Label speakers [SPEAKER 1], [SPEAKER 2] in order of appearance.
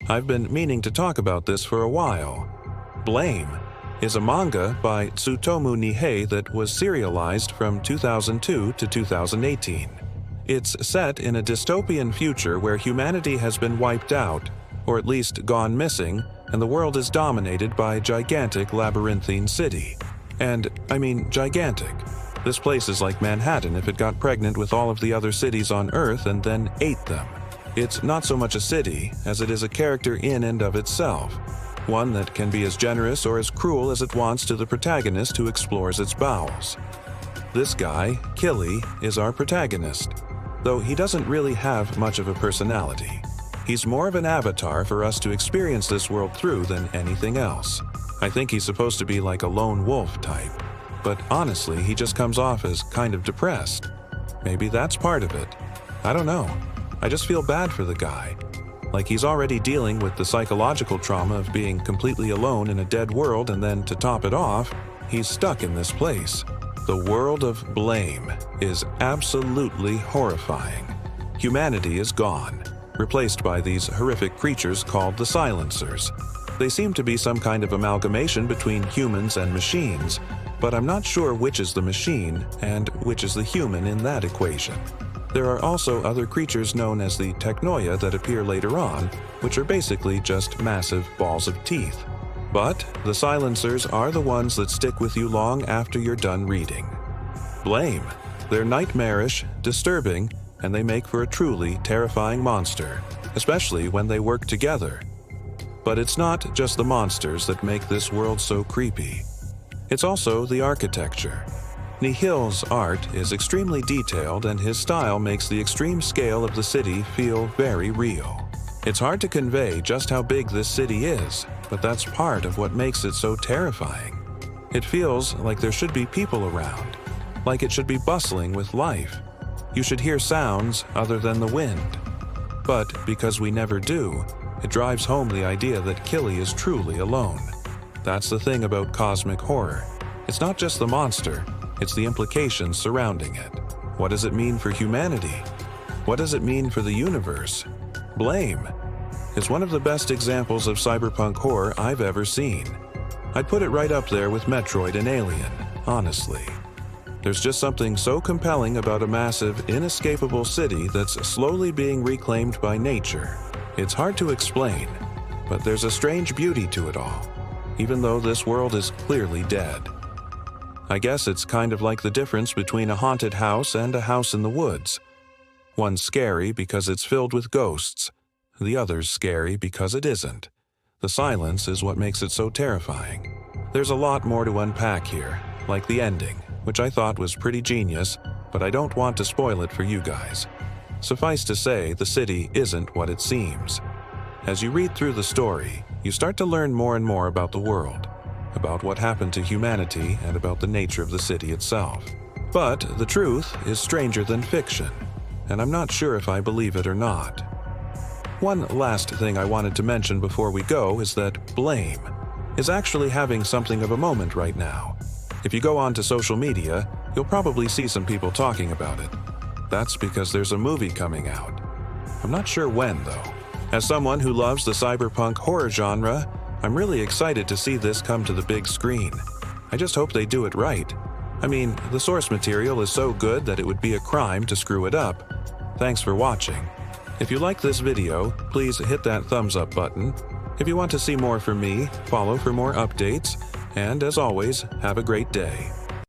[SPEAKER 1] I've been meaning to talk about this for a while. Blame is a manga by Tsutomu Nihei that was serialized from 2002 to 2018. It's set in a dystopian future where humanity has been wiped out, or at least gone missing, and the world is dominated by a gigantic labyrinthine city. And I mean gigantic. This place is like Manhattan if it got pregnant with all of the other cities on Earth and then ate them. It's not so much a city as it is a character in and of itself, one that can be as generous or as cruel as it wants to the protagonist who explores its bowels. This guy, Killy, is our protagonist, though he doesn't really have much of a personality. He's more of an avatar for us to experience this world through than anything else. I think he's supposed to be like a lone wolf type, but honestly, he just comes off as kind of depressed. Maybe that's part of it. I don't know. I just feel bad for the guy. Like he's already dealing with the psychological trauma of being completely alone in a dead world, and then to top it off, he's stuck in this place. The world of blame is absolutely horrifying. Humanity is gone, replaced by these horrific creatures called the silencers. They seem to be some kind of amalgamation between humans and machines, but I'm not sure which is the machine and which is the human in that equation. There are also other creatures known as the Technoia that appear later on, which are basically just massive balls of teeth. But the silencers are the ones that stick with you long after you're done reading. Blame. They're nightmarish, disturbing, and they make for a truly terrifying monster, especially when they work together. But it's not just the monsters that make this world so creepy. It's also the architecture. Nihil's art is extremely detailed, and his style makes the extreme scale of the city feel very real. It's hard to convey just how big this city is, but that's part of what makes it so terrifying. It feels like there should be people around, like it should be bustling with life. You should hear sounds other than the wind. But because we never do, it drives home the idea that Killy is truly alone. That's the thing about cosmic horror. It's not just the monster, it's the implications surrounding it. What does it mean for humanity? What does it mean for the universe? Blame is one of the best examples of cyberpunk horror I've ever seen. I'd put it right up there with Metroid and Alien, honestly. There's just something so compelling about a massive, inescapable city that's slowly being reclaimed by nature. It's hard to explain, but there's a strange beauty to it all, even though this world is clearly dead. I guess it's kind of like the difference between a haunted house and a house in the woods. One's scary because it's filled with ghosts. The other's scary because it isn't. The silence is what makes it so terrifying. There's a lot more to unpack here, like the ending, which I thought was pretty genius, but I don't want to spoil it for you guys. Suffice to say, the city isn't what it seems. As you read through the story, you start to learn more and more about the world, about what happened to humanity, and about the nature of the city itself. But the truth is stranger than fiction, and I'm not sure if I believe it or not. One last thing I wanted to mention before we go is that Blame is actually having something of a moment right now. If you go onto social media, you'll probably see some people talking about it. That's because there's a movie coming out. I'm not sure when, though. As someone who loves the cyberpunk horror genre, I'm really excited to see this come to the big screen. I just hope they do it right. I mean, the source material is so good that it would be a crime to screw it up. Thanks for watching. If you like this video, please hit that thumbs up button. If you want to see more from me, follow for more updates. And as always, have a great day.